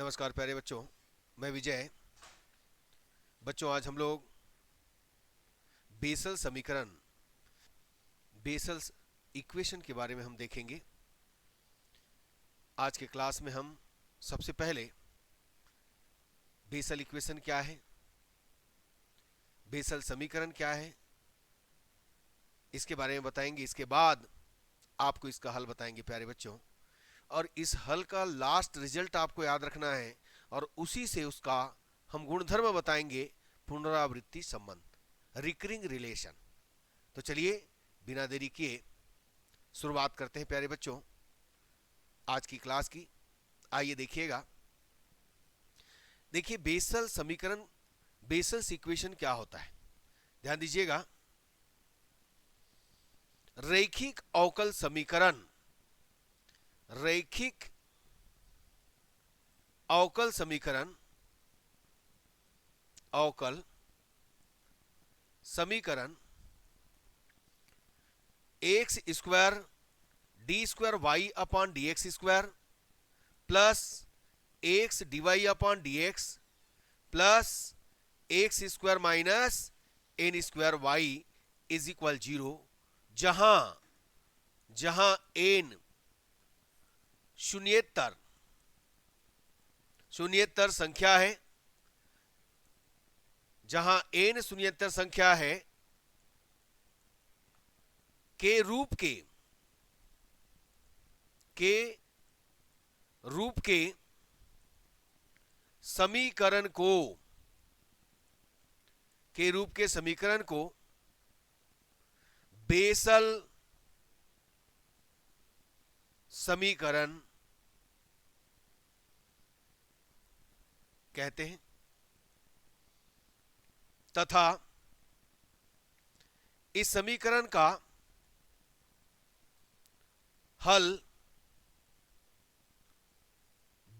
नमस्कार प्यारे बच्चों, मैं विजय। बच्चों, आज हम लोग बेसल समीकरण, बेसल्स इक्वेशन के बारे में हम देखेंगे। आज के क्लास में हम सबसे पहले बेसल इक्वेशन क्या है, बेसल समीकरण क्या है, इसके बारे में बताएंगे। इसके बाद आपको इसका हल बताएंगे प्यारे बच्चों, और इस हल का लास्ट रिजल्ट आपको याद रखना है और उसी से उसका हम गुणधर्म बताएंगे, पुनरावृत्ति संबंध, रिकरिंग रिलेशन। तो चलिए बिना देरी किए शुरुआत करते हैं प्यारे बच्चों आज की क्लास की। आइए देखिएगा। देखिए बेसल समीकरण, बेसल्स इक्वेशन क्या होता है, ध्यान दीजिएगा। रैखिक अवकल समीकरण, रैखिक अवकल समीकरण, अवकल समीकरण x square d square y upon d x square plus x d y upon d x plus x square minus n square y is equal 0, जहां एन शून्येतर संख्या है, जहां एन शून्येतर संख्या है के रूप के समीकरण को बेसल समीकरण कहते हैं, तथा इस समीकरण का हल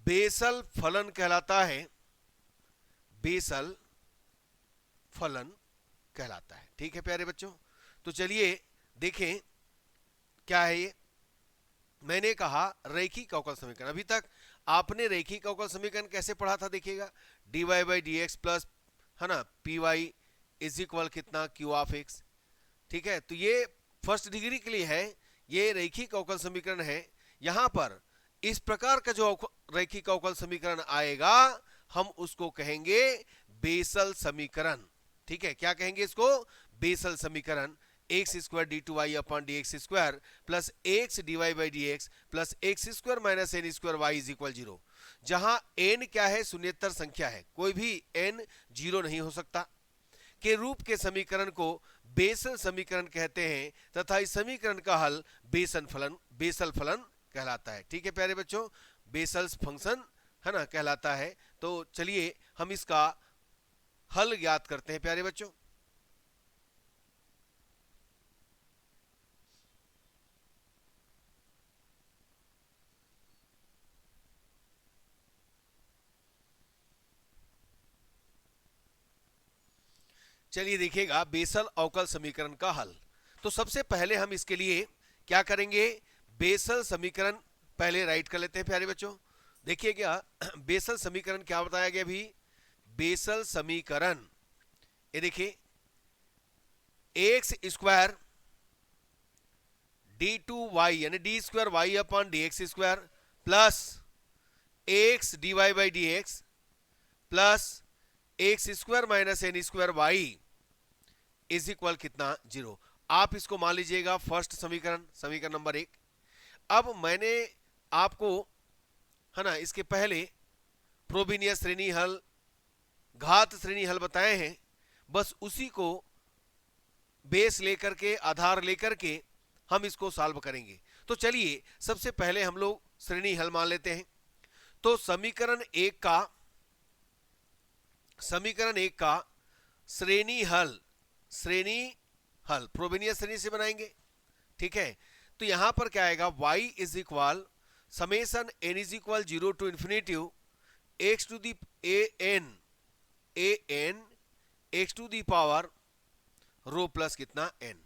बेसल फलन कहलाता है, बेसल फलन कहलाता है। ठीक है प्यारे बच्चों, तो चलिए देखें क्या है ये। मैंने कहा रैखिक अवकल समीकरण। अभी तक आपने रैखिक अवकल समीकरण कैसे पढ़ा था, देखिएगा। D y by d x plus, है ना, पी वाई इज इक्वल कितना, क्यू ऑफ एक्स। ठीक है, तो ये फर्स्ट डिग्री के लिए है, ये रैखिक अवकल समीकरण है। यहां पर इस प्रकार का जो रैखिक अवकल समीकरण आएगा हम उसको कहेंगे बेसल समीकरण। ठीक है, क्या कहेंगे इसको, बेसल समीकरण। X square d two y upon d x square plus x d y by d x plus x square minus n square y is equal 0, जहां एन क्या है, शून्येतर संख्या है, कोई भी एन 0 नहीं हो सकता, के रूप के समीकरण को बेसल समीकरण कहते हैं, तथा इस समीकरण का हल बेसल फलन कहलाता है। ठीक है प्यारे बच्चों, बेसल्स फंक्शन, है ना, कहलाता है। तो चलिए हम इसका हल ज्ञात करते हैं प्यारे बच्चों। चलिए देखिएगा बेसल अवकल समीकरण का हल। तो सबसे पहले हम इसके लिए क्या करेंगे, बेसल समीकरण पहले राइट कर लेते हैं प्यारे बच्चों। देखिए क्या बेसल समीकरण क्या बताया गया अभी, बेसल समीकरण, ये देखिए x square d two y यानी d square y upon d x square plus x d y by d x plus x square minus n square y is equal कितना, 0। आप इसको मान लीजिएगा फर्स्ट समीकरण, समीकरण नंबर 1। अब मैंने आपको, है ना, इसके पहले प्रोबेनियस श्रेणी हल, घात श्रेणी हल बताए हैं, बस उसी को बेस लेकर के, आधार लेकर के हम इसको सॉल्व करेंगे। तो चलिए सबसे पहले हम लोग श्रेणी हल मान लेते हैं। तो समीकरण 1 का श्रेणी हल प्रोबेनियस श्रेणी से बनाएंगे। ठीक है, तो यहां पर क्या आएगा, y is equal summation n is equal 0 to infinity x to the an x to the power rho plus कितना n,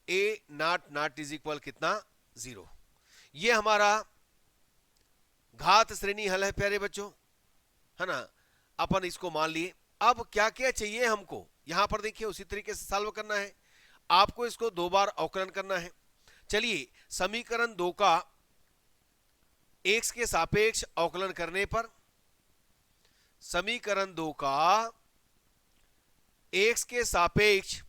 a naught is equal कितना, 0। ये हमारा घात श्रेणी हल है प्यारे बच्चों, है ना, अपन इसको मान लिए। अब क्या क्या चाहिए हमको, यहां पर देखिए उसी तरीके से सॉल्व करना है, आपको इसको 2 बार अवकलन करना है। चलिए समीकरण 2 का x के सापेक्ष अवकलन करने पर, समीकरण 2 का x के सापेक्ष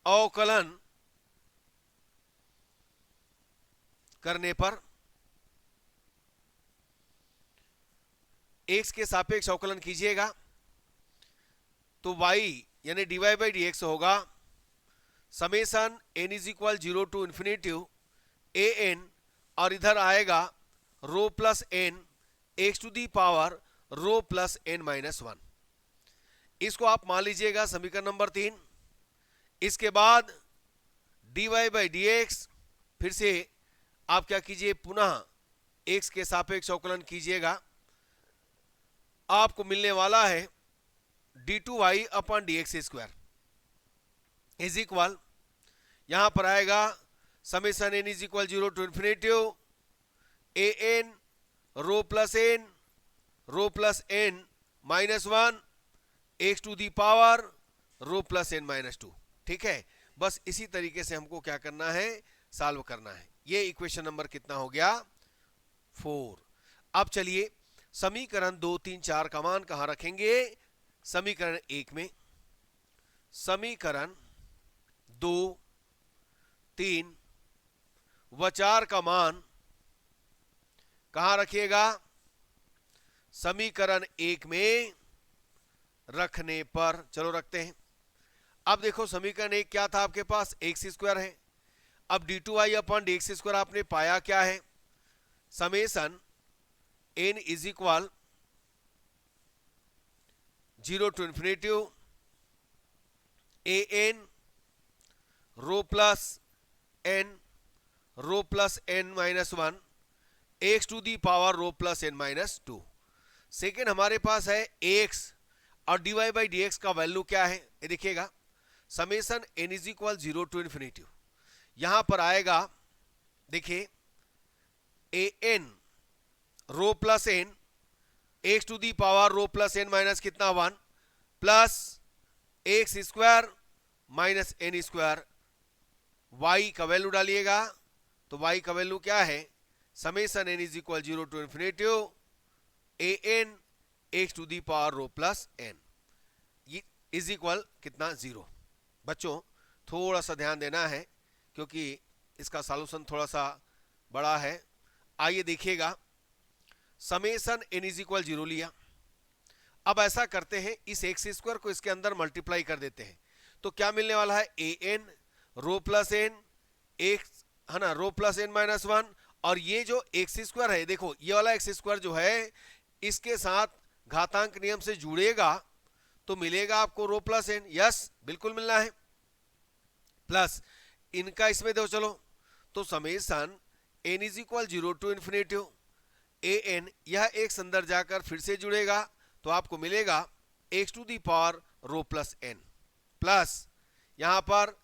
अवकलन करने पर, x के सापेक्ष अवकलन कीजिएगा तो y यानी dy बाई डी एक्स होगा summation n is equal 0 to infinitive a n, और इधर आएगा rho plus n x to the power rho plus n minus 1। इसको आप मान लीजिएगा समीकरण नंबर 3। इसके बाद dy बाई डी एक्स, फिर से आप क्या कीजिए, पुनः x के सापेक्ष अवकलन कीजिएगा, आपको मिलने वाला है d2y upon d x square is equal, यहां पर आएगा summation n is equal 0 to infinitive a n rho plus n minus 1 x to the power rho plus n minus 2। ठीक है, बस इसी तरीके से हमको क्या करना है, सॉल्व करना है। ये इक्वेशन नंबर कितना हो गया, 4। अब चलिए समीकरण 2, 3, 4 का मान कहां रखेंगे, समीकरण 1 में। समीकरण 2, 3 व 4 का मान कहां रखिएगा, समीकरण 1 में रखने पर, चलो रखते हैं। अब देखो समीकरण 1 क्या था आपके पास, एक्स स्क्वायर है। अब d2y upon d x square आपने पाया क्या है, summation n is equal 0 to infinitive a n rho plus n minus 1 x to the power rho plus n minus 2। Second हमारे पास है एक्स, और dy बाई डी एक्स का value क्या है, ये देखिएगा summation n is equal 0 to infinitive, यहां पर आएगा देखिए a n rho plus n x to the power rho plus n minus कितना 1 plus x square minus n square, y का वैल्यू डालिएगा तो y का वैल्यू क्या है, summation n is equal 0 to infinitive a n x to the power rho plus n is equal कितना 0। बच्चों थोड़ा सा ध्यान देना है क्योंकि इसका सॉल्यूशन थोड़ा सा बड़ा है। आइए देखिएगा, समेसन n इज इक्वल 0 लिया। अब ऐसा करते हैं, इस एक्स स्क्वायर को इसके अंदर मल्टीप्लाई कर देते हैं तो क्या मिलने वाला है, ए n rho plus n x, है ना, रो प्लस एन माइनस 1, और ये जो एक्स स्क्वायर है, देखो ये वाला एक्स स्क्वायर जो है इसके साथ घातांक नियम से जुड़ेगा तो मिलेगा आपको रो प्लस एन, यस बिल्कुल मिलना है, प्लस इनका इसमें दो चलो, तो summation n is equal 0 to infinitive a n, यह एक्स अंदर जाकर फिर से जुड़ेगा तो आपको मिलेगा x to the power rho plus n, plus यहां पर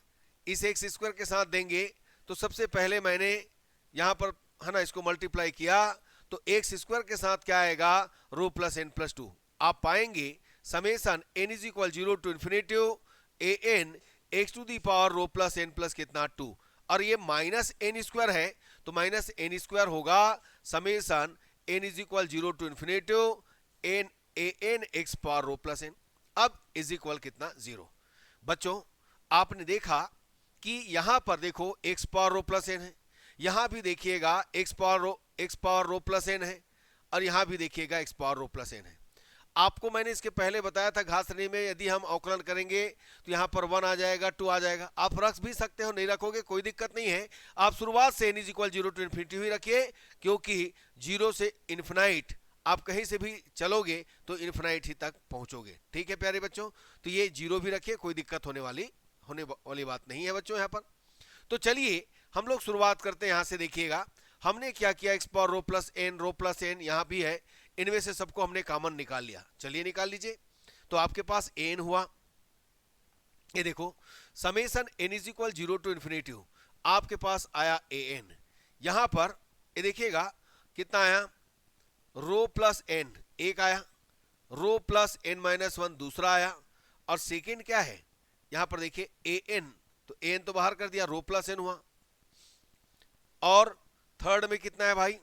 इस एक्स स्क्वायर के साथ देंगे तो सबसे पहले मैंने यहां पर, है ना, इसको मल्टीप्लाई किया तो एक्स स्क्वायर के साथ क्या आएगा, रो प्लस एन प्लस 2। आप पाएंगे summation n is equal 0 to infinitive a n x to the power rho plus n plus कितना 2, और ये माइनस एन स्क्वायर है तो माइनस एन स्क्वायर होगा summation n is equal 0 to infinitive n a n x power rho plus n, अब is equal कितना 0। बच्चों आपने देखा कि यहां पर देखो x power rho plus n है, यहां भी देखिएगा x power rho plus n है, और यहां भी देखिएगा x power rho plus n है। आपको मैंने इसके पहले बताया था घात श्रेणी में यदि हम अवकलन करेंगे तो यहाँ पर 1 आ जाएगा, 2 आ जाएगा, आप रख भी सकते हो, नहीं रखोगे कोई दिक्कत नहीं है। आप शुरुआत से n is equal 0 to infinity ही रखिए क्योंकि 0 से इन्फिनाइट आप कहीं से भी चलोगे तो इन्फिनाइट ही तक पहुंचोगे। ठीक है प्यारे बच्चों, तो ये 0 भी रखिए, कोई दिक्कत होने वाली बात नहीं है बच्चों यहाँ पर। तो चलिए हम लोग शुरुआत करते हैं यहाँ से। देखिएगा हमने क्या किया, x power rho plus N यहाँ भी है, इनमें से सबको हमने कॉमन निकाल लिया। चलिए निकाल लीजिए, तो आपके पास एन हुआ, ये देखो summation n is equal 0 to infinitive, आपके पास आया ए एन, यहां पर ये देखिएगा कितना आया, रो प्लस एन एक आया, रो प्लस एन माइनस वन दूसरा आया, और सेकेंड क्या है यहां पर देखिए ए एन, तो ए एन तो बाहर कर दिया, रो प्लस एन हुआ, और थर्ड में कितना है भाई,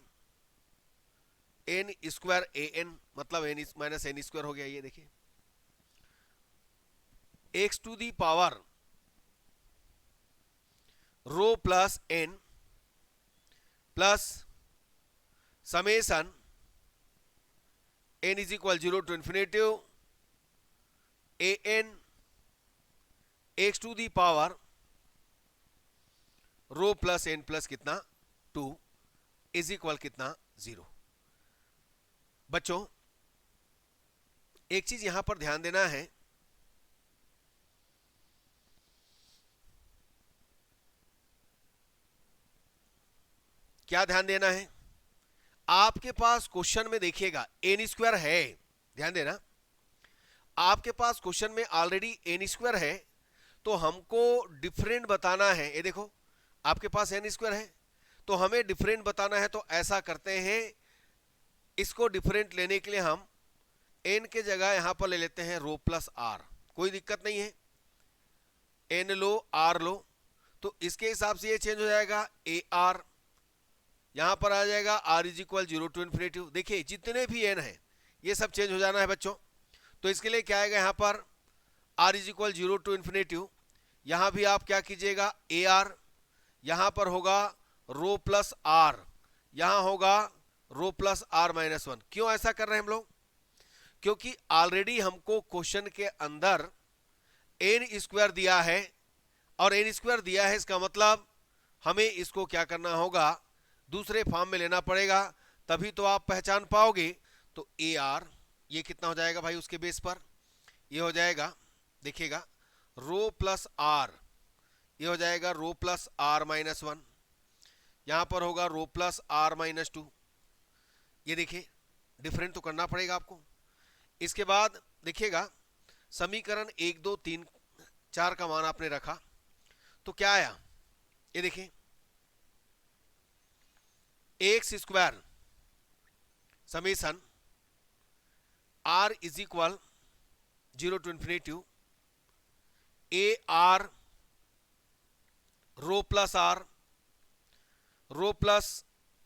एन स्क्वायर ए एन, मतलब एन माइनस एन स्क्वायर हो गया। ये देखिए x to the power rho plus n plus summation n is equal 0 to infinitive a n x to the power rho plus n plus कितना 2 is equal कितना 0। बच्चों एक चीज यहां पर ध्यान देना है, क्या ध्यान देना है, आपके पास क्वेश्चन में देखिएगा एन स्क्वायर है, ध्यान देना आपके पास क्वेश्चन में ऑलरेडी एन स्क्वायर है, तो हमको डिफरेंट बताना है। ये देखो आपके पास एन स्क्वायर है तो हमें डिफरेंट बताना है, तो ऐसा करते हैं, इसको डिफरेंट लेने के लिए हम एन के जगह यहां पर ले लेते हैं रो प्लस आर, कोई दिक्कत नहीं है, एन लो आर लो, तो इसके हिसाब से ये चेंज हो जाएगा ए आर, यहां पर आ जाएगा r is equal 0 to infinitive. देखिए जितने भी एन है ये सब चेंज हो जाना है बच्चों, तो इसके लिए क्या आएगा यहां पर r is equal 0 to infinitive, यहां भी आप क्या कीजिएगा ए आर, यहां पर होगा रो प्लस आर, यहां होगा rho plus r minus one. क्यों ऐसा कर रहे हैं हम लोग, क्योंकि ऑलरेडी हमको क्वेश्चन के अंदर एन स्क्वायर दिया है, और एन स्क्वायर दिया है, इसका मतलब हमें इसको क्या करना होगा, दूसरे फॉर्म में लेना पड़ेगा, तभी तो आप पहचान पाओगे। तो ए आर ये कितना हो जाएगा भाई, उसके बेस पर ये हो जाएगा, देखिएगा रो प्लस आर, ये हो जाएगा rho plus r minus one, यहां पर होगा rho plus r minus two. ये देखिए डिफरेंट तो करना पड़ेगा आपको। इसके बाद देखिएगा समीकरण 1 2 3 4 का मान आपने रखा, तो क्या आया, ये देखिए x square summation r is equal 0 to infinitive a r rho plus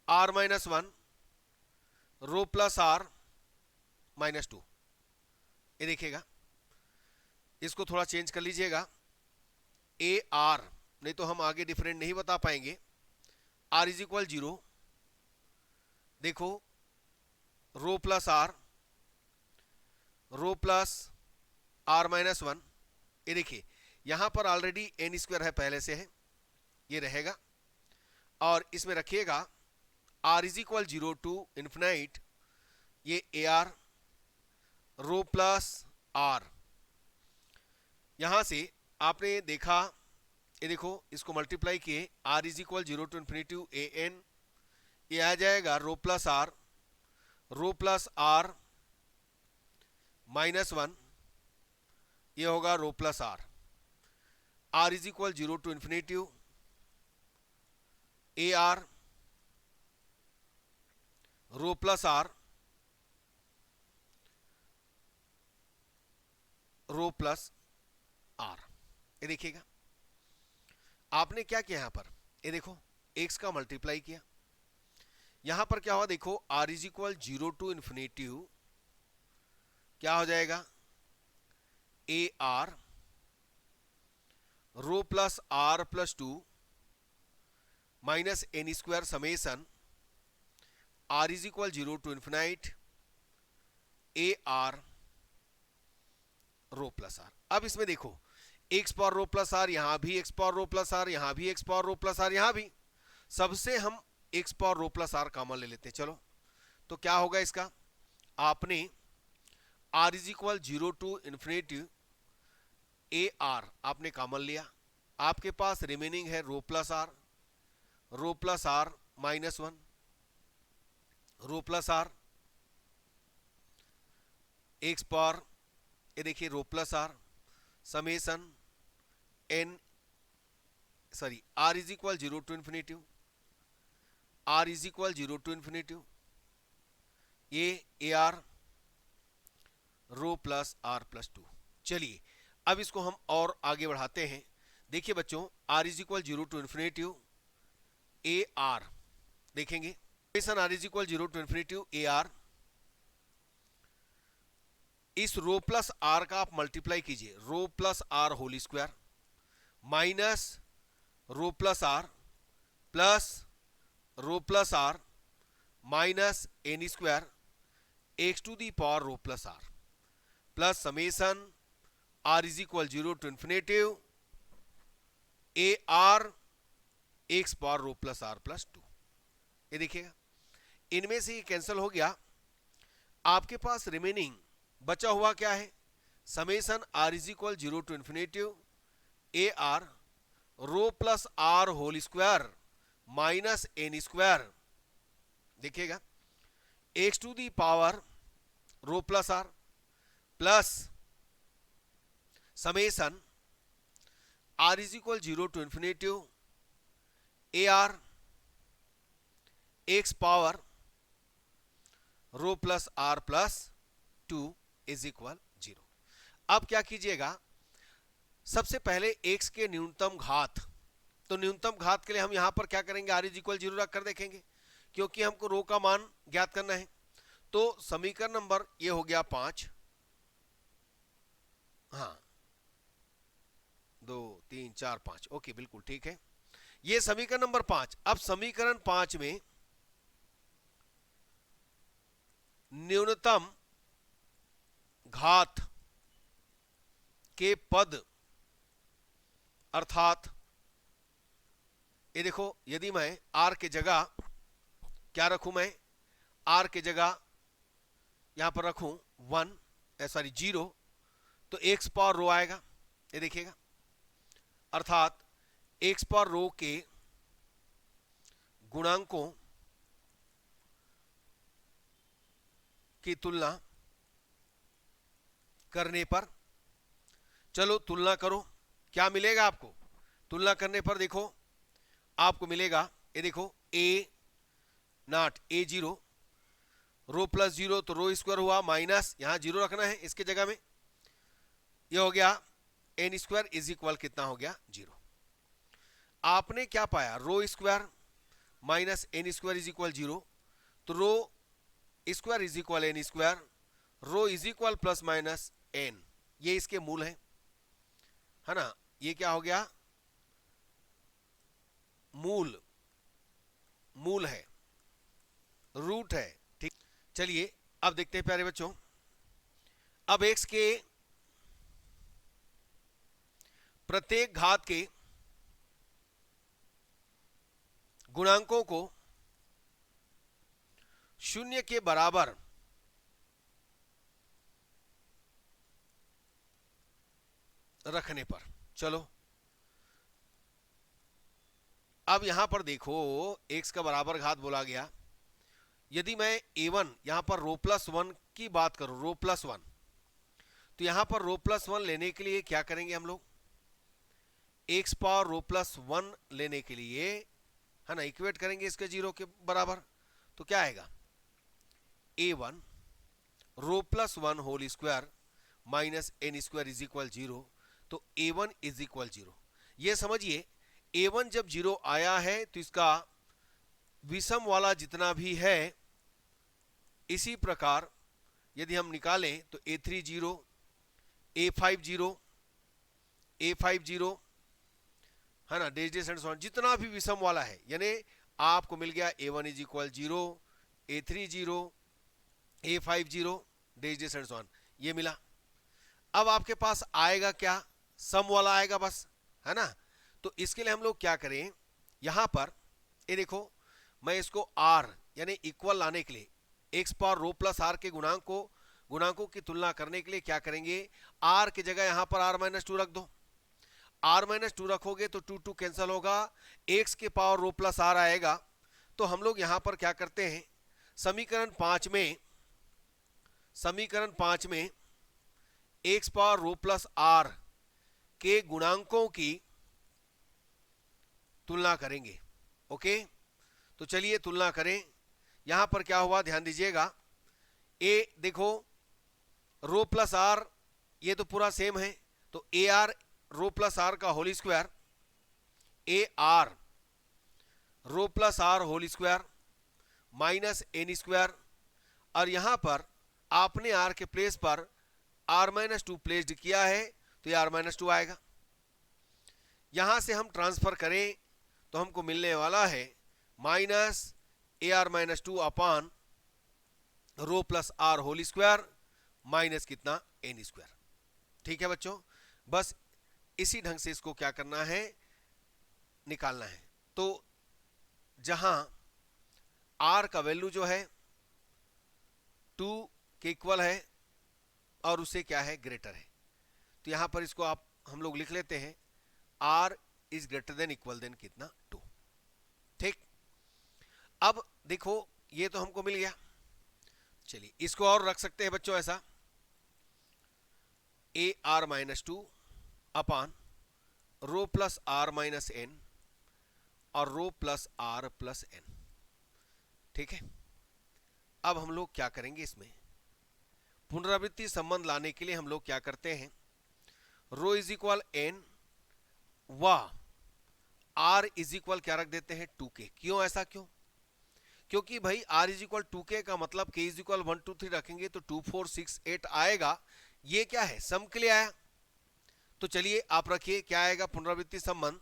r minus one rho plus r minus two. ये देखिएगा इसको थोड़ा चेंज कर लीजिएगा, ए आर, नहीं तो हम आगे डिफरेंट नहीं बता पाएंगे, आर इज इक्वल 0, देखो रो प्लस आर माइनस वन। ये देखिए यहां पर ऑलरेडी एन स्क्वायर है, पहले से है, ये रहेगा, और इसमें रखिएगा r is equal 0 to infinite, ये a r rho plus r, यहां से आपने देखा, ये देखो इसको मल्टीप्लाई किए, r is equal 0 to infinitive a n, ये आ जाएगा rho plus r minus one, ये होगा rho plus r is equal 0 to infinitive a r rho plus r ये देखिएगा आपने क्या किया यहां पर, ये देखो एक्स का मल्टीप्लाई किया, यहां पर क्या हुआ, देखो r is equal 0 to infinitive क्या हो जाएगा a r rho plus r plus two minus n square summation r is equal 0 to infinite a r rho plus r. अब इसमें देखो x power rho plus r, यहां भी x power rho plus r, यहां भी x power rho plus r, यहां भी, सबसे हम x power rho plus r common ले लेते हैं। चलो तो क्या होगा इसका, आपने r is equal 0 to infinitive a r आपने कॉमन लिया, आपके पास रिमेनिंग है rho plus r minus one, rho plus r x power, ये देखिए rho plus r summation n, sorry r is equal 0 to infinity r is equal 0 to infinitive a r rho plus r plus 2। चलिए अब इसको हम और आगे बढ़ाते हैं। देखिए बच्चों, r is equal 0 to infinitive a r, देखेंगे r is equal 0 to infinitive a r, इस रो प्लस आर का आप मल्टीप्लाई कीजिए, rho plus r whole square minus rho plus r plus rho plus r minus n square x to the power rho plus r plus summation r is equal 0 to infinitive a r x power rho plus r plus 2। ये देखिएगा इनमें से ये cancel हो गया, आपके पास remaining बचा हुआ क्या है, summation r is equal 0 to infinitive a r rho plus r whole square minus n square, देखिएगा x to the power rho plus r plus summation r is equal 0 to infinitive a r x power rho plus r plus 2 is equal 0। अब क्या कीजिएगा, सबसे पहले x के न्यूनतम घात, तो न्यूनतम घात के लिए हम यहां पर क्या करेंगे, आर इज इक्वल 0 रखकर देखेंगे, क्योंकि हमको रो का मान ज्ञात करना है। तो समीकरण नंबर ये हो गया 5, हाँ 2 3 4 5, ओके बिल्कुल ठीक है, ये समीकरण नंबर 5। अब समीकरण 5 में न्यूनतम घात के पद, अर्थात ये देखो, यदि मैं r के जगह क्या रखूं, मैं r के जगह यहां पर रखूं 0, तो x पावर रो आएगा, ये देखिएगा, अर्थात x पावर रो के गुणांकों की तुलना करने पर, चलो तुलना करो, क्या मिलेगा आपको, तुलना करने पर देखो आपको मिलेगा, ये देखो a not a0 row plus 0, तो रो स्क्वायर हुआ माइनस, यहां 0 रखना है इसके जगह में, ये हो गया n स्क्वायर इज इक्वल कितना हो गया 0। आपने क्या पाया, rho square minus n square is equal 0, तो rho square is equal n square, rho is equal plus minus n, ये इसके मूल है ना, ये क्या हो गया, मूल है, रूट है, ठीक। चलिए अब देखते हैं प्यारे बच्चों, अब x के प्रत्येक घात के गुणांकों को 0 के बराबर रखने पर, चलो अब यहां पर देखो x का बराबर घात बोला गया, यदि मैं a1 यहां पर रो प्लस 1 की बात करूं, रो प्लस 1, तो यहां पर रो प्लस 1 लेने के लिए क्या करेंगे हम लोग, x पावर रो प्लस 1 लेने के लिए, है ना, इक्वेट करेंगे इसके 0 के बराबर, तो क्या आएगा, a1 rho plus 1 whole square minus n square is equal 0, तो a1 इज इक्वल 0। ये समझिए a1 जब 0 आया है तो इसका विषम वाला जितना भी है, इसी प्रकार यदि हम निकालें तो a3 0, a5 0, a5 0, है ना, डेज एंड सो ऑन, जितना भी विषम वाला है, यानी आपको मिल गया a1 is equal 0, a3 0, a5 0, days and so on, ये मिला। अब आपके पास आएगा क्या, सम वाला आएगा बस, है ना, तो इसके लिए हम लोग क्या करें, यहां पर ये देखो, मैं इसको r यानी इक्वल लाने के लिए x power rho plus r के गुणांकों की तुलना करने के लिए क्या करेंगे, r की जगह यहां पर r माइनस 2 रख दो, r माइनस 2 रखोगे तो 2 2 कैंसिल होगा, x के पावर रो प्लस r आएगा। तो हम लोग यहां पर क्या करते हैं, समीकरण 5 में x power rho plus r के गुणांकों की तुलना करेंगे, ओके। तो चलिए तुलना करें। यहां पर क्या हुआ ध्यान दीजिएगा, ए देखो रो प्लस आर ये तो पूरा सेम है, तो a r rho plus r का whole square, a r rho plus r whole square minus n square, और यहां पर आपने आर के प्लेस पर आर माइनस टू प्लेस्ड किया है तो ये आर माइनस टू आएगा। यहां से हम ट्रांसफर करें तो हमको मिलने वाला है minus a r minus two upon rho plus r whole square minus कितना एन स्क्वायर। ठीक है बच्चों, बस इसी ढंग से इसको क्या करना है, निकालना है। तो जहां आर का वैल्यू जो है 2 के इक्वल है और उससे क्या है ग्रेटर है, तो यहां पर इसको आप हम लोग लिख लेते हैं r is greater than equal than कितना 2। ठीक, अब देखो ये तो हमको मिल गया, चलिए इसको और रख सकते हैं बच्चों ऐसा, a r minus two upon rho plus r minus n और rho plus r plus n. ठीक है, अब हम लोग क्या करेंगे, इसमें पुनरावृत्ति संबंध लाने के लिए हम लोग क्या करते हैं, रो इज इक्वल एन व आर इज इक्वल क्या रख देते हैं 2k। क्यों, ऐसा क्यों? क्योंकि भाई r इज इक्वल 2k का मतलब k इज इक्वल 1 2 3 रखेंगे तो 2 4 6 8 आएगा। ये क्या है, सम के लिए आया। तो चलिए आप रखिए क्या आएगा, पुनरावृत्ति संबंध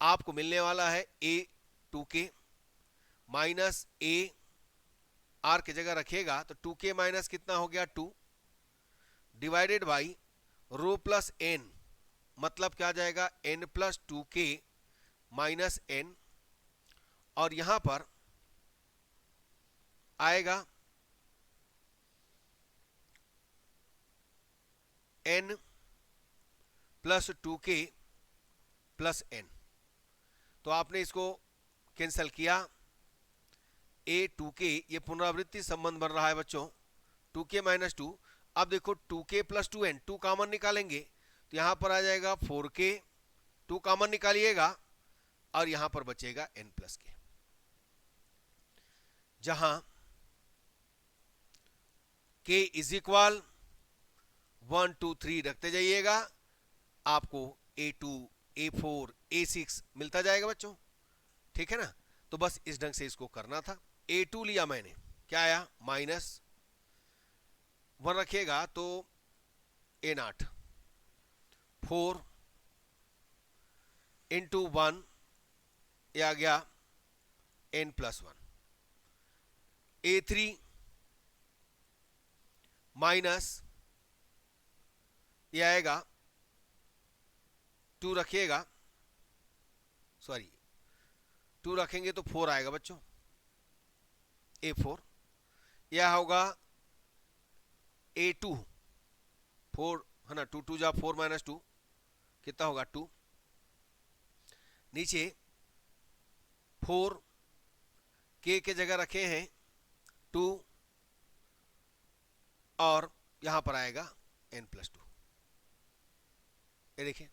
आपको मिलने वाला है a 2k minus a r की जगह रखिएगा तो 2k माइनस कितना हो गया 2 divided by rho plus n, मतलब क्या आ जाएगा n plus 2k minus n, और यहां पर आएगा n plus 2k plus n। तो आपने इसको कैंसिल किया, a 2k ये पुनरावृत्ति संबंध बन रहा है बच्चों 2k माइनस 2। अब देखो 2k प्लस 2n 2 कॉमन निकालेंगे तो यहां पर आ जाएगा 4k, 2 कॉमन निकालिएगा और यहां पर बचेगा n प्लस k। जहां k इज इक्वल 1 2 3 रखते जाइएगा, आपको a2 a4 a6 मिलता जाएगा बच्चों। ठीक है ना, तो बस इस ढंग से इसको करना था। a2 लिया मैंने, क्या आया माइनस 1 रखिएगा तो a0 4 इंटू 1 ये आ गया n प्लस 1, a3 माइनस ये आएगा 2 रखिएगा, सॉरी 2 रखेंगे तो 4 आएगा बच्चों, a4 यह होगा a2 4 है ना, 2 2 जा 4 माइनस 2 कितना होगा 2, नीचे 4 k के जगह रखे हैं 2 और यहां पर आएगा n प्लस 2। ये देखिए,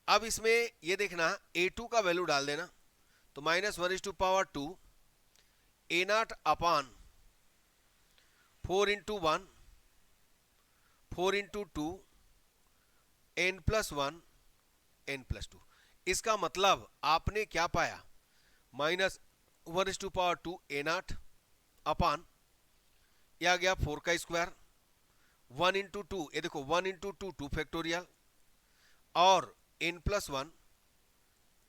अब इसमें ये देखना a2 का वैल्यू डाल देना, तो minus 1:2 a0 upon 4 into 1 4 into 2 n plus 1 n plus 2। इसका मतलब आपने क्या पाया, माइनस 1:2 a0 अपान यह आ गया 4 का स्क्वायर 1 इंटू 2, ये देखो 1 इंटू 2 2 फैक्टोरियल और n प्लस 1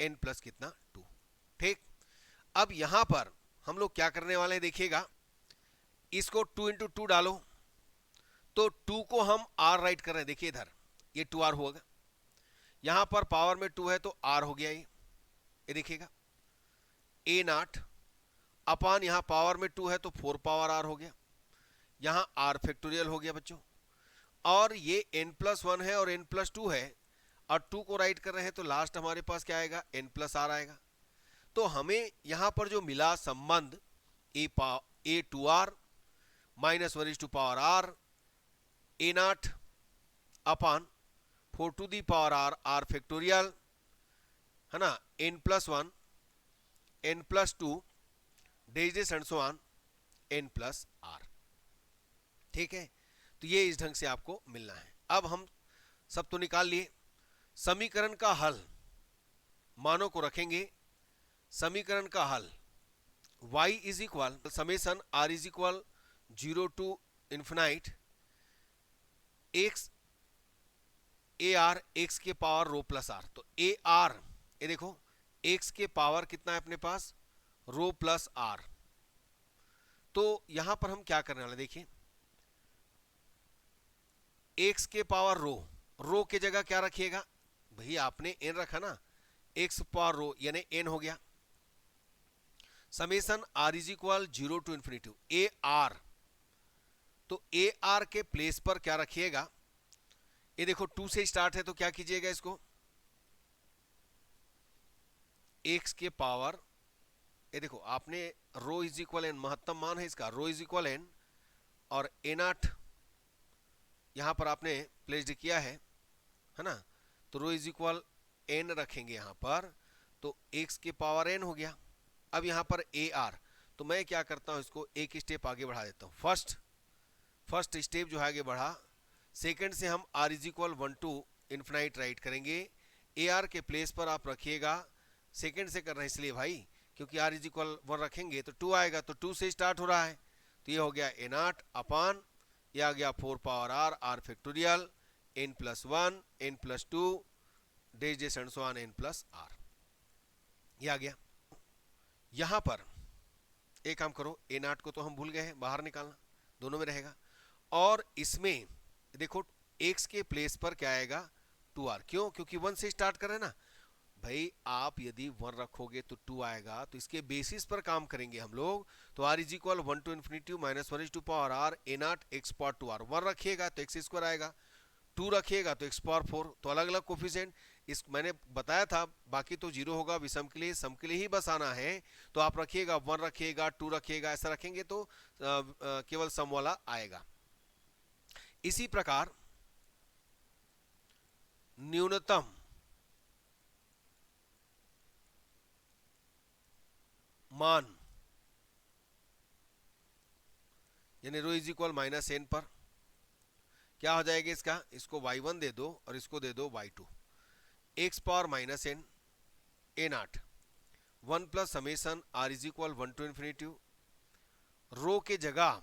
n प्लस कितना 2। ठीक, अब यहां पर हम लोग क्या करने वाले हैं देखिएगा, इसको 2 इंटू 2 डालो तो 2 को हम r राइट कर रहे हैं, देखिए इधर ये 2r होगा, यहां पर पावर में 2 है तो r हो गया ये देखिएगा a0 अपान यहां पावर में 2 है तो 4 पावर r हो गया, यहां r फैक्टोरियल हो गया बच्चों, और ये n प्लस 1 है और n प्लस 2 है और 2 को राइट कर रहे हैं तो लास्ट हमारे पास क्या आएगा n प्लस r आएगा। तो हमें यहां पर जो मिला संबंध a2r minus 1:r a0 upon 4 to the power r r factorial है ना n plus 1 n plus two days days and so on n plus r. ठीक है, तो ये इस ढंग से आपको मिलना है। अब हम सब तो निकाल लिए, समीकरण का हल मानों को रखेंगे। समीकरण का हल y is equal summation r is equal 0 to infinite x a r x के पावर रो प्लस आर। तो ए आर, ये देखो एक्स के पावर कितना है अपने पास, रो प्लस आर। तो यहां पर हम क्या करने वाले, देखिए एक्स के पावर रो, रो के जगह क्या रखिएगा भाई, आपने एन रखा ना, एक्स पावर रो यानी एन हो गया। Summation r is equal 0 to infinity a r. तो ए आर के प्लेस पर क्या रखिएगा, ये देखो 2 से स्टार्ट है तो क्या कीजिएगा, इसको एक्स के पावर, ये देखो आपने रो इज इक्वल एन, महत्तम मान है इसका, रो इज इक्वल एन और ए नॉट यहां पर आपने प्लेस्ड किया है ना, तो रो इज इक्वल एन रखेंगे यहां पर, तो एक्स के पावर एन हो गया। अब यहां पर ए आर, तो मैं क्या करता हूं, इसको एक स्टेप आगे बढ़ा देता हूं। फर्स्ट स्टेप जो है आगे बढ़ा, सेकंड से हम r is equal 1 to infinite write करेंगे। ए आर के प्लेस पर आप रखिएगा, सेकंड से कर रहे हैं इसलिए भाई, क्योंकि आर इज इक्वल 1 रखेंगे तो 2 आएगा, तो 2 से स्टार्ट हो रहा है, तो ये हो गया ए नॉट अपान, ये आ गया 4 power r, r factorial n plus 1 n plus 2 days days and so on n plus r, ये आ गया। यहां पर एक काम करो, ए नॉट को तो हम भूल गए हैं, बाहर निकालना, दोनों में रहेगा। और इसमें देखो एक्स के प्लेस पर क्या आएगा, 2r, क्यों, क्योंकि 1 से स्टार्ट कर रहे हैं ना भाई, आप यदि 1 रखोगे तो 2 आएगा, तो इसके बेसिस पर काम करेंगे हम लोग। तो r is equal 1 to infinity minus 1 is to power r a naught x power 2r। 1 रखिएगा तो एक्स स्क्वायर आएगा, 2 रखिएगा तो एक्स पावर 4, तो अलग अलग कोफिशिएंट, इस मैंने बताया था, बाकी तो जीरो होगा विषम के लिए, सम के लिए ही बस आना है। तो आप रखिएगा 1 रखिएगा 2 रखिएगा, ऐसा रखेंगे तो केवल सम वाला आएगा। इसी प्रकार न्यूनतम मान यानी रो इज इक्वल माइनस एन पर क्या हो जाएगा इसका, इसको y1 दे दो और इसको दे दो y2, x power minus n a naught 1 plus summation r is equal 1 to infinity, rho के जगह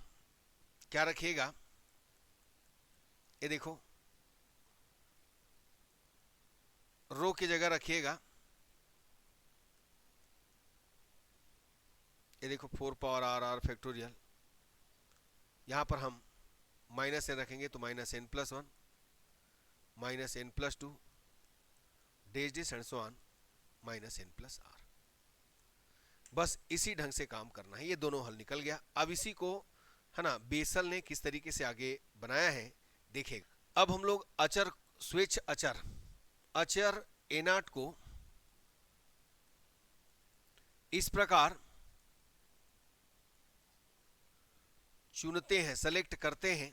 क्या रखिएगा, ये देखो रो की जगह रखिएगा, ये देखो 4 पावर आर आर फैक्टोरियल, यहां पर हम माइनस एन रखेंगे तो minus n plus 1 minus n plus 2 days days and so on minus n plus r. बस इसी ढंग से काम करना है, ये दोनों हल निकल गया। अब इसी को है ना बेसल ने किस तरीके से आगे बनाया है देखेगा। अब हम लोग अचर स्वेच्छ अचर ए नॉट को इस प्रकार चुनते हैं, सेलेक्ट करते हैं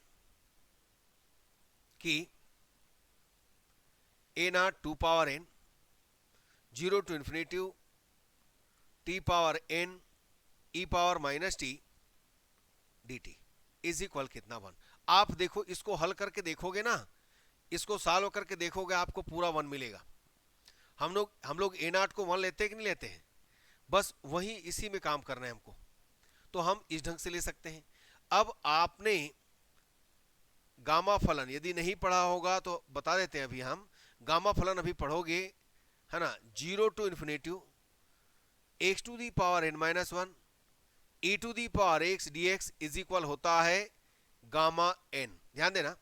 कि a naught 2 power n 0 to infinity t power n e power minus t d t is equal कितना 1। आप देखो इसको हल करके देखोगे ना, इसको सॉल्व करके देखोगे आपको पूरा 1 मिलेगा। हम लोग ए नॉट को 1 लेते हैं कि नहीं लेते हैं, बस वही इसी में काम करना है हमको, तो हम इस ढंग से ले सकते हैं। अब आपने गामा फलन यदि नहीं पढ़ा होगा तो बता देते हैं, अभी हम गामा फलन अभी पढ़ोगे है ना, 0 to infinity x to the power n minus 1 e to the power x d x is equal होता है गामा एन। ध्यान देना,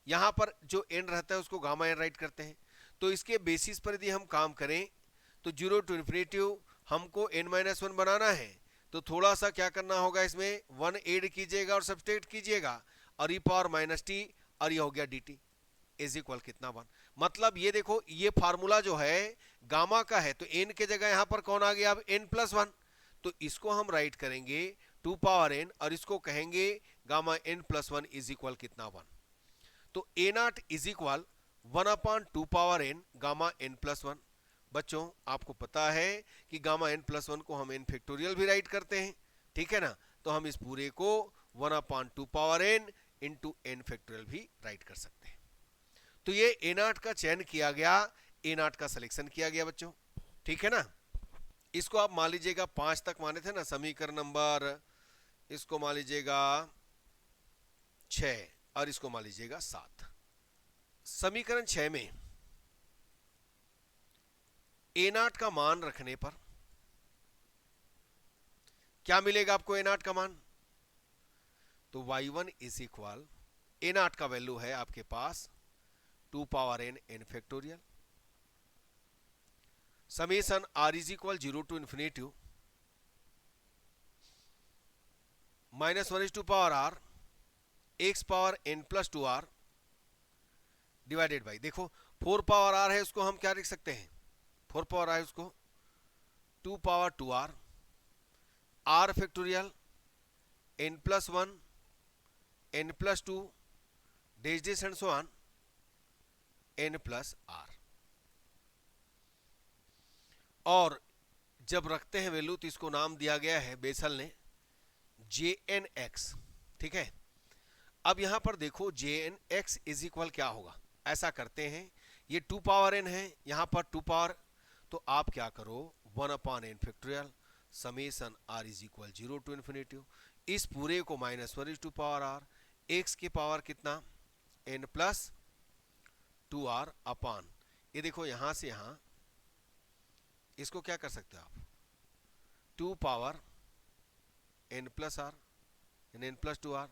यहां पर जो एन रहता है उसको गामा एन राइट करते हैं। तो इसके बेसिस पर यदि हम काम करें तो 0 टू इन्फिनिटी हमको एन माइनस 1 बनाना है, तो थोड़ा सा क्या करना होगा, इसमें 1 ऐड कीजिएगा और सब्सट्रैक्ट कीजिएगा, और ई पावर माइनस टी, और ये हो गया डी टी इज इक्वल कितना 1। मतलब ये देखो ये फार्मूला जो है गामा का है, तो एन के जगह यहां पर कौन आ गया, अब एन प्लस 1, तो इसको हम राइट करेंगे 2 पावर एन और इसको कहेंगे gamma n plus 1 is equal कितना 1। तो a naught is equal 1 upon 2 power n gamma n plus 1 बच्चों आपको पता है कि गामा n प्लस 1 को हम n फैक्टोरियल भी राइट करते हैं, ठीक है ना। तो हम इस पूरे को 1/2 power n into n factorial भी राइट कर सकते हैं। तो ये a0 का चयन किया गया, a0 का सिलेक्शन किया गया बच्चों, ठीक है ना। इसको आप मान लीजिएगा 5 तक माने थे ना समीकरण नंबर, इसको मान लीजिएगा 6 और इसको मान लीजिएगा 7। समीकरण 6 में a0 का मान रखने पर क्या मिलेगा आपको a0 का मान? तो y1 इज इक्वल, a0 का वैल्यू है आपके पास 2 power n n factorial summation r is equal 0 to infinity -1 power r x power n plus 2r divided by, देखो 4 पावर r है उसको हम क्या लिख सकते हैं, 4 पावर r है उसको 2 power 2r r factorial n plus 1 n plus 2 days and so on n plus r। और जब रखते हैं वैल्यू तो इसको नाम दिया गया है बेसल ने JNX, ठीक है। अब यहां पर देखो JNX इज इक्वल क्या होगा, ऐसा करते हैं, ये 2 पावर n है, यहां पर 2 पावर, तो आप क्या करो 1/n factorial summation r is equal 0 to infinity, इस पूरे को -1 पावर r x के पावर कितना n प्लस 2r अपान, ये देखो यहां से यहां इसको क्या कर सकते हो आप 2 power n plus r n plus 2r,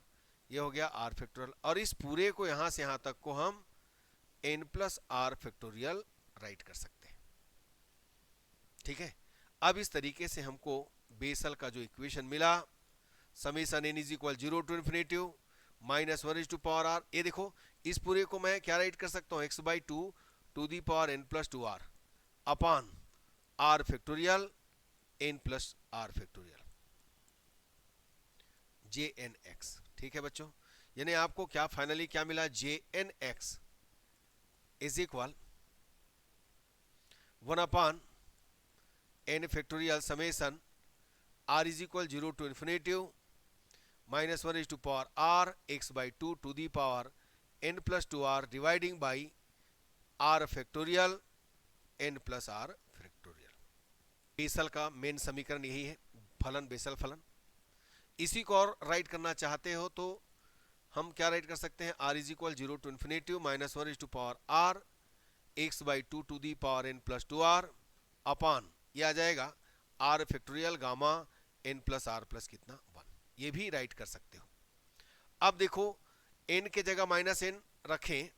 ये हो गया r फैक्टोरियल, और इस पूरे को यहां से यहां तक को हम n plus r factorial right कर सकते हैं, ठीक है। अब इस तरीके से हमको बेसल का जो इक्वेशन मिला summation n is equal 0 to infinity -1 power r, ये देखो इस पूरे को मैं क्या राइट कर सकता हूँ x/2 to the power n plus 2r upon r factorial n plus r factorial JNX, ठीक है बच्चों। यानी आपको क्या फाइनली क्या मिला, JNX is equal 1/n factorial summation r is equal 0 to infinity -1 power r x/2 to the power n plus 2r dividing by r factorial n plus r factorial. Bessel का main समीकरण यही है, फलन basal फलन। इसी को और right करना चाहते हो तो हम क्या राइट कर सकते हैं, r is equal 0 to infinity -1 power r x/2 to the power n plus 2r upon, ये आ जाएगा r factorial gamma n plus r plus कितना 1, ये भी राइट कर सकते हो। अब देखो n के जगह -n रखें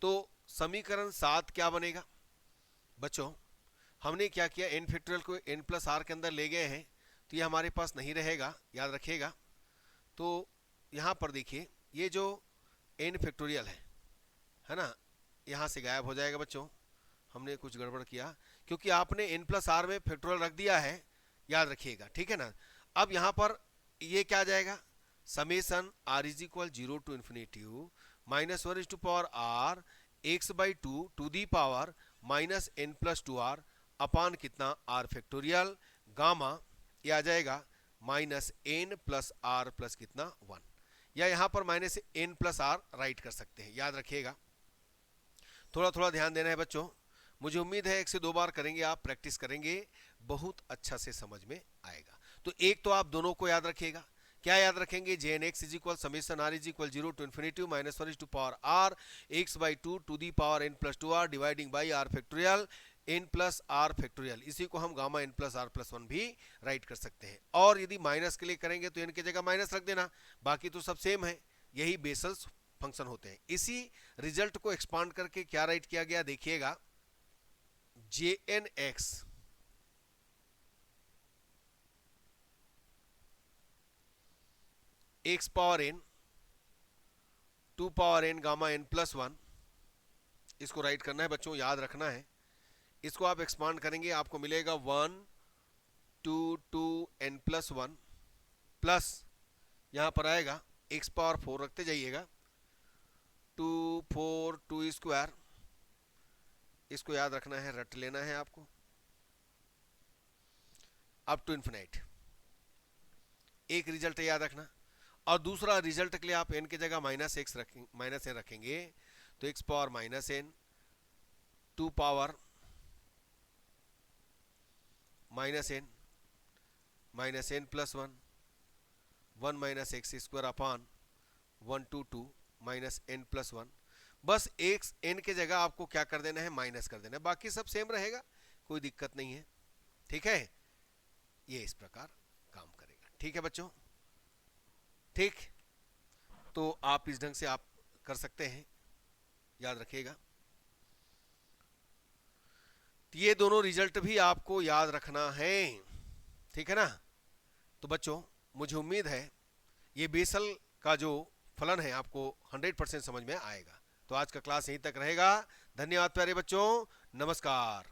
तो समीकरण 7 क्या बनेगा बच्चों, हमने क्या किया n फैक्टोरियल को n प्लस r के अंदर ले गए हैं, तो ये हमारे पास नहीं रहेगा, याद रखिएगा। तो यहाँ पर देखिए ये जो n फैक्टोरियल है ना, यहाँ से गायब हो जाएगा बच्चों, हमने कुछ गड़बड़ किया क्योंकि आपने n प्लस r में फैक्टोरियल रख दिया है, याद रखिएगा, ठीक है ना। अब यहाँ पर ये क्या आ जाएगा, summation r is equal 0 to infinity -1 power r x/2 to the power -n plus 2r upon कितना r फैक्टोरियल गामा, ये आ जाएगा -n प्लस r प्लस कितना 1, या यहाँ पर -n प्लस r राइट कर सकते हैं, याद रखिएगा। थोड़ा थोड़ा ध्यान देना है बच्चों, मुझे उम्मीद है 1 से 2 बार करेंगे आप, प्रैक्टिस करेंगे, बहुत अच्छा से समझ में आएगा। तो एक तो आप दोनों को याद रखिएगा, क्या याद रखेंगे, JNX is equal summation r is equal 0 to infinity -1 power r x/2 to the power n plus 2r dividing by r factorial n plus r factorial, इसी को हम gamma n plus r plus 1 भी right कर सकते हैं। और यदि minus के लिए करेंगे तो n की जगह माइनस रख देना, बाकी तो सब सेम है, यही बेसल्स फंक्शन होते हैं। इसी रिजल्ट को एक्सपांड करके क्या राइट किया गया देखिएगा, JNX x power n 2 power n gamma n plus 1, इसको राइट करना है बच्चों, याद रखना है। इसको आप एक्सपांड करेंगे आपको मिलेगा 1 2 2 n प्लस 1 प्लस यहाँ पर आएगा x पावर 4 रखते जाइएगा 2 4 2 स्क्वायर, इसको याद रखना है, रट लेना है आपको। Up to infinite. एक रिजल्ट याद रखना। और दूसरा रिजल्ट के लिए आप n की जगह -x रखेंगे, -n रखेंगे, तो x power -n 2 power -n -n plus 1 1 minus x square upon 1 to 2 minus n plus 1। बस एक n के जगह आपको क्या कर देना है, माइनस कर देना है, बाकी सब सेम रहेगा, कोई दिक्कत नहीं है। ठीक है, ये इस प्रकार काम करेगा। ठीक है बच्चों, ठीक, तो आप इस ढंग से आप कर सकते हैं, याद रखिएगा। ये दोनों रिजल्ट भी आपको याद रखना है, ठीक है ना। तो बच्चों मुझे उम्मीद है ये बेसल का जो फलन है आपको 100% समझ में आएगा। तो आज का क्लास यहीं तक रहेगा। धन्यवाद प्यारे बच्चों, नमस्कार।